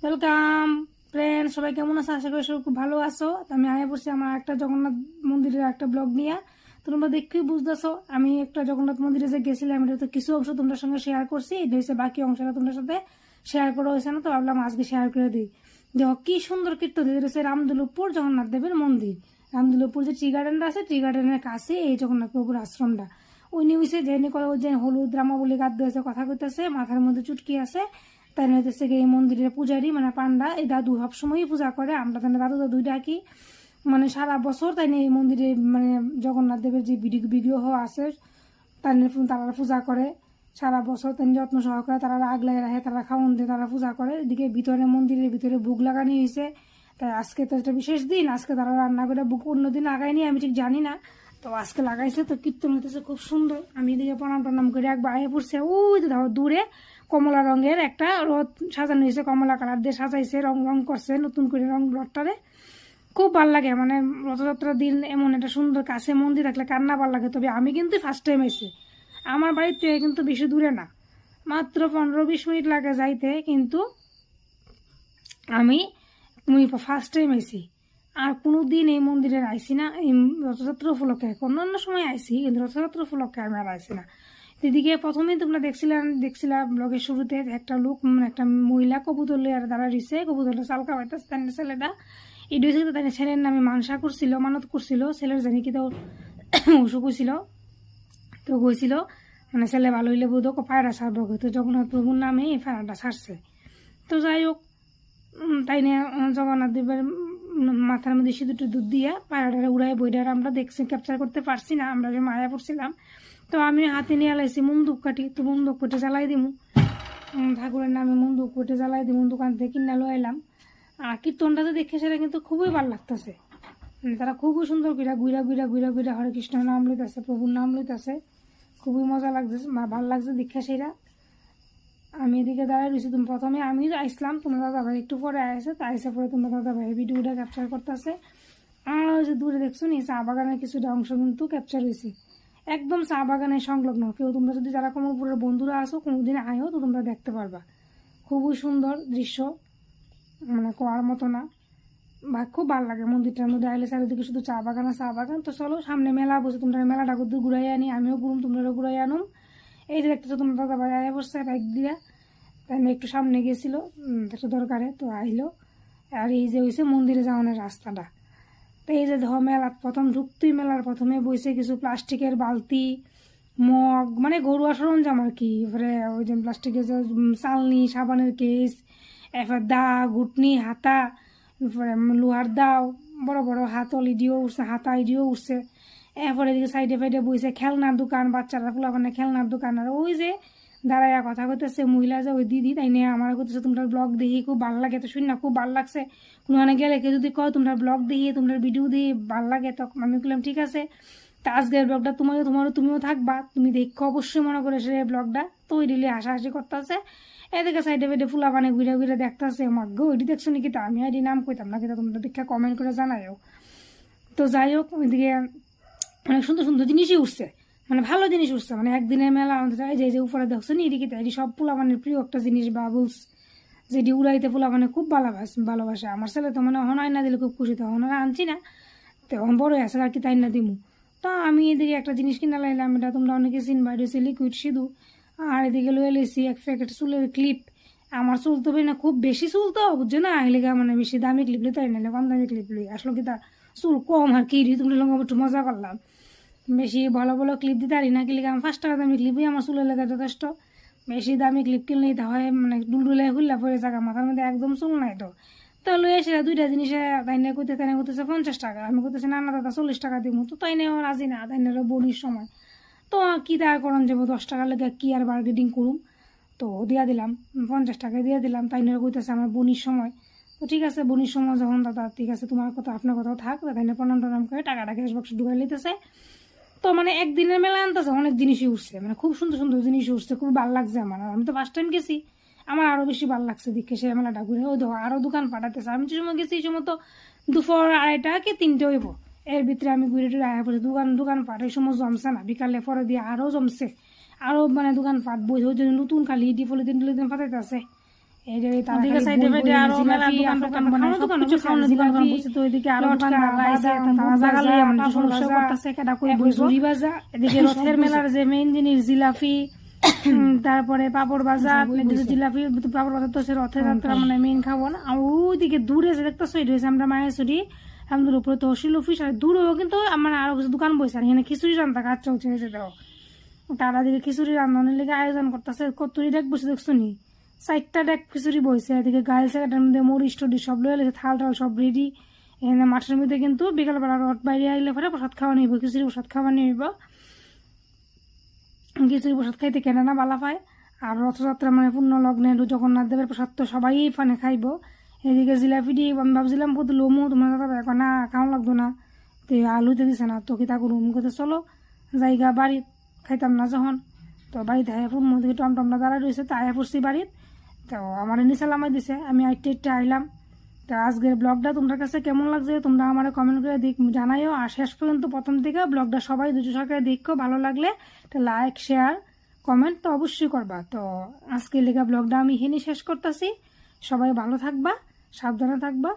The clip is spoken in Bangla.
ওয়েলকাম ফ্রেন্ড, সবাই কেমন আছো? আশা করি সবাই খুব ভালো আছো। আমি আয়া পড়ছি আমার একটা জগন্নাথ মন্দিরের একটা ব্লগ নিয়ে। তোমরা দেখেই বুঝতেছো আমি একটা জগন্নাথ মন্দিরে যে গেছিলাম, এটা তো কিছু অংশ তোমাদের সঙ্গে শেয়ার করছি, এটা হচ্ছে বাকি অংশটা তোমাদের সাথে শেয়ার করা হয়েছে না, তো ভাবলাম আজকে শেয়ার করে দিই। দেখো কি সুন্দর কীর্তন, এটা হচ্ছে রামদুলপুর জগন্নাথ দেবের মন্দির। রামদুলপুর যে টি গার্ডেনটা আছে, টি গার্ডেনের কাছে এই জগন্নাথ প্রভুর আশ্রমটা। উনি হইছে যে হলুদ রামাবলী গাদ্য হয়েছে, কথা কইতেছে, মাথার মধ্যে চুটকি আছে। তাই হইতেছে এই মন্দিরের পূজারি মানে পান্ডা, এই দাদু সবসময়ই পূজা করে। আমরা তাই দাদু ডাকি, মানে সারা বছর তাই এই মন্দিরে মানে জগন্নাথ দেবের যে বিগ্রহ আছে তাই তারা পূজা করে সারা বছর। তাই যত্ন সহকারে তারা আগলায় রাখে, তারা খাওয়ান দিয়ে তারা পূজা করে। এদিকে ভিতরে মন্দিরের ভিতরে ভোগ লাগানি হয়েছে। তাই আজকে তো একটা বিশেষ দিন, আজকে তারা রান্না করে ভোগ অন্যদিন লাগায়নি, আমি ঠিক জানি না, তো আজকে লাগাইছে। তো কীর্তন হইতেছে খুব সুন্দর। আমি এদিকে প্রণাম করে একবার আয়ে পড়ছে। ওই তো ধরো দূরে কমলা রঙের একটা রথ সাজানো হয়েছে, কমলা কালার দিয়ে সাজাইছে, রং করছে নতুন করে রথটারে। খুব ভাল লাগে, মানে রথযাত্রার দিন এমন একটা সুন্দর কাছে মন্দির থাকলে কান্না ভাল লাগে। তবে আমি কিন্তু ফার্স্ট টাইম আইছি, আমার বাড়ির থেকে কিন্তু বেশি দূরে না, মাত্র 15-20 মিনিট লাগে যাইতে, কিন্তু আমি ফার্স্ট টাইম আইছি। আর কোনো দিন এই মন্দিরে আইসি না, এই রথযাত্রা উপলক্ষে। অন্যান্য সময় আইসি, কিন্তু রথযাত্রা উপলক্ষে আমি আর আইসি না। এদিকে প্রথমেই তোমরা দেখছিলাম ব্লগের শুরুতে একটা লোক, একটা মহিলা কবুতর লিয়ার দ্বারা দিছে, কবুতরটা চালকা পাইতেছে। তাই ছেলেটা এটা হচ্ছে তাই ছেলের নামে মানত করছিল, ছেলের জানি কি তো অসুখ হয়েছিল, তো গইছিল মানে ছেলে ভালো হইলে বোধ পায়রা ছাড়বো, তো জগন্নাথ প্রভুর নামে এই পায়রাটা ছাড়ছে। তো যাই হোক, তাই নিয়ে জগন্নাথ দেবের মাথার মধ্যে সিঁদুর দুধ দিয়ে পায়রাটা উড়াই বইটার আমরা দেখছি, ক্যাপচার করতে পারছি না, আমরা যে মায়া পড়ছিলাম। তো আমি হাতে নিয়ে লাইছি মুন্দুক কাটি, তো মুন্দুক কেটে জ্বালাই দিমু, ঠাকুরের নামে মুন্দুক কেটে জ্বালাই দিমু, দোকান থেকে কিনে লো এলাম। আর কীর্তনটা যে দেখে সেটা কিন্তু খুবই ভালো লাগতেছে, তারা খুবই সুন্দর করে গুইরা হরে কৃষ্ণ নাম লইতেছে, প্রভুর নাম লইতেছে, খুবই মজা লাগছে, ভালো লাগছে দেখে সেটা। আমি এদিকে দাঁড়ায় রয়েছি, তুমি প্রথমে আমি আসলাম, তোমার দাদা ভাই একটু পরে আসে, তাই এসে পরে তোমার দাদা ভাই ভিডিওটা ক্যাপচার করতেছে। আর ওই যে দূরে দেখছো নি চা বাগানের কিছুটা অংশ কিন্তু ক্যাপচার হয়েছে, একদম চা বাগানের সংলগ্ন। কেউ তোমরা যদি যারা কমলপুরের বন্ধুরা আসো কোনোদিন আয়ো, তো তোমরা দেখতে পারবা, খুবই সুন্দর দৃশ্য, মানে কোয়ার মতো না, বা খুব ভালো লাগে মন্দিরটার মধ্যে আইলে। চারিদিকে শুধু চা বাগান আর চা বাগান। তো চলো সামনে মেলা বসে, তোমরা মেলাটা করতে ঘুরাই আনি, আমিও ঘুরুম, তোমরাও ঘুরাই আনুম। এই যে দেখতেছো তোমার দাদা ভাই আয়া বসছে বাইক দিয়া, আমি একটু সামনে গেছিল একটা দরকারে, তো আইলো। আর এই যে হয়েছে মন্দিরে যাওয়ানোর রাস্তাটা। তো এই যে ধর মেলার প্রথম ঢুকতেই মেলার প্রথমে বইছে কিছু প্লাস্টিকের বালতি, মগ, মানে ঘরোয়া সরঞ্জাম আর কি। এবারে ওই যে প্লাস্টিকের যে চালনি, সাবানের কেস, এবার দা, ঘুটনি, হাতা, লোহার দাও, বড় বড় হাতল ইডিও উঠছে, হাতা ইডিও উঠছে। এরপরে এদিকে সাইডে ফাইডে বইছে খেলনার দোকান, বাচ্চারা ফুলাবানে খেলনার দোকান। আর ওই যে দাঁড়াইয়া কথা কইতেছে মহিলা, যে ওই দিদি, তাই নিয়ে আমার কইতেছে তোমরা ব্লগ দেখি খুব ভালো লাগে, তো শুনি না খুব ভালো লাগছে। কোনোখানে গেলে কেউ যদি কয় তোমরা ব্লগ দেখি, তোমরা ভিডিও দিয়ে ভালো লাগে, তখন আমি বললাম ঠিক আছে। তা আজকের ব্লগটা তুমিও থাকবা, তুমি দেখো অবশ্যই মনে করে সে ব্লগটা, তো ওই দিলে হাসাহাসি করতেছে। এদিকে সাইডে ফাইডে ফুলাবানে ঘুরে দেখতেছে, মাগ্য ওইটি দেখছো নাকি? তা আমি আইডি নাম কইতাম না, কিন্তু তোমরা দেখা কমেন্ট করে জানাইও। তো যাই হোক, ওইদিকে অনেক সুন্দর সুন্দর জিনিসই উঠছে, মানে ভালো জিনিস উঠছে, মানে একদিনের মেলা আমাদের। যে উপরে দেখছো নি এদিকে, এটি সব পোলাবানের প্রিয় একটা জিনিস, বাবুলস, যেটি উড়াইতে পোলাবানে খুব ভালোবাসে। আমার ছেলে তো মানে হনায় না দিলে খুব খুশি, তো হনারা আনছি না, তো বড় আছে আর কি, তাই না দিমু। তো আমি এদিকে একটা জিনিস কিনা লাইলাম, এটা তোমরা অনেকে চিনবা, এটা হচ্ছে লিকুইড সিঁদুর। আর এদিকে লয়ে লেছি এক প্যাকেট চুলের ক্লিপ। আমার চুল তো না খুব বেশি চুল, তো বুঝছো না, এলাকা মানে বেশি দামি ক্লিপ লই, তাই নাহলে কম দামি ক্লিপ লই। আসলে কি তা চুল কম আর কি, তুমি লঙ্গ একটু মজা করলাম, বেশি ভালো ভালো ক্লিপ দিতে পারি না, কি লিখে আমার 5 টাকা দামি ক্লিপই আমার চুলের লেগে যথেষ্ট। বেশি দামি ক্লিপ কিনলে তা হয় মানে ডুলডুলে হুল্লা পড়ে থাকা, মাথার মধ্যে একদম চুল নাই। তো লই এসে দুইটা জিনিসে তাই করতেছে 50 টাকা, আমি করতেছি না দাদা 40 টাকা দিব, তো তাই নেই রাজি না, তাই নেই বনির সময়। তো কি তার করণ যাবো, 10 টাকা লেগে কি আর বার্গেটিং করুম, তো দিয়া দিলাম 50 টাকা দিয়ে দিলাম, তাই নিয়ে কইতেছে আমার বনির সময়। তো ঠিক আছে, বনির সময় যখন দাদা ঠিক আছে, তোমার কথা আপনার কথাও থাক, তাই নিয়ে প্রণাম করে টাকাটা ক্যাশ বক্সে ঢুকাই লিতেছে। তো মানে একদিনের মেলা আনতেছে, অনেক জিনিসই উঠছে, মানে খুব সুন্দর সুন্দর জিনিস উঠছে, খুব ভালো লাগছে আমার। আমি তো ফার্স্ট টাইম গেছি, আমার আরো বেশি ভালো লাগছে দেখে সে মেলাটা ঘুরে। ওই দেখো আরো দোকান পাঠাতেছে, আমি যে সময় গেছি এই সময় তো দুপুর 2:30 কি 3টে হইব, এর ভিতরে আমি ঘুরে টুরে আয়া পড়ছি। দোকান পাট এই সময় জমছে না, বিকালে পরে দিয়ে আরো জমছে, আরো মানে দোকান পাট বই নতুন খালি ইটি ফলিদিন পাঠাইতেছে। এই যে তার সাইডে সাইডে আরো মেলা দোকান টোকান বানায় সব কিছু খাওয়ানোর দোকান বসে, তো এদিকে আরো দোকানদার আইছে, তারা জাগালে আমাদের সমস্যা করতেছে কেডা কই বইবো। এদিকে রথের মেলার যে মেইন জিনিস জিলাপি, তারপরে পাপড় ভাজা, জিলাপি পাপড় ভাজা তো সে রথের যাত্রা মানে মেইন খাবো না। আর ওইদিকে দূরে যে দেখতেছো এটা হচ্ছে আমরা মায়েশ্বরী, আমাদের উপরে তহসিল অফিস, আর দূরেও কিন্তু আমার আরো কিছু দোকান বসে, আর এখানে খিচুড়ি রান্না কাজ চলছে হয়েছে। দেখো তারা দিকে খিচুড়ি রান্নার লেগে আয়োজন করতেছে, কতরি ডেক বসে দেখছো নি, 4টা ডেক খিচুড়ি বইছে। এদিকে গার্লস একাডের মধ্যে মরিচ টরিচ সব লয়ে এলেছে, থাল টাল সব রেডি। এখানে মাঠের মধ্যে কিন্তু বিকালবেলা রথ বাইরে আইলে পরে প্রসাদ খাওয়া নিব, খিচুড়ি প্রসাদ খাওয়া নিব। খিচুড়ি প্রসাদ খাইতে কেনা না বালা পায়। আর রথযাত্রা মানে পূর্ণ লগ্নে জগন্নাথ দেবের প্রসাদ তো সবাই ফানে খাইব। এদিকে জিলাপি দিয়ে আমি ভাবছিলাম কত লোমো, তোমার দাদা এখন না খাওয়া লাগতো না, তো আলুতে দিছে না, তো কিতা করুম কত চলো জায়গা বাড়িত খাইতাম না যখন, তো বাড়িতে আয়া ফুল মধ্যে টমটমটা দাঁড়ায় রয়েছে, তো আয়া পড়ছি বাড়িত, তো আমার নিচে লামাই দিছে, আমি আইটে আইলাম। তো আজকের ব্লগটা তোমার কাছে কেমন লাগছে তোমরা আমার কমেন্ট করে জানাইও। আর শেষ পর্যন্ত প্রথম থেকে ব্লগটা সবাই দুজো সরকারে দেখো, ভালো লাগলে একটা লাইক শেয়ার কমেন্ট তো অবশ্যই করবা। তো আজকের লেগা ব্লগটা আমি এখানে শেষ করতেছি। সবাই ভালো থাকবা, সাবধানে থাকবা।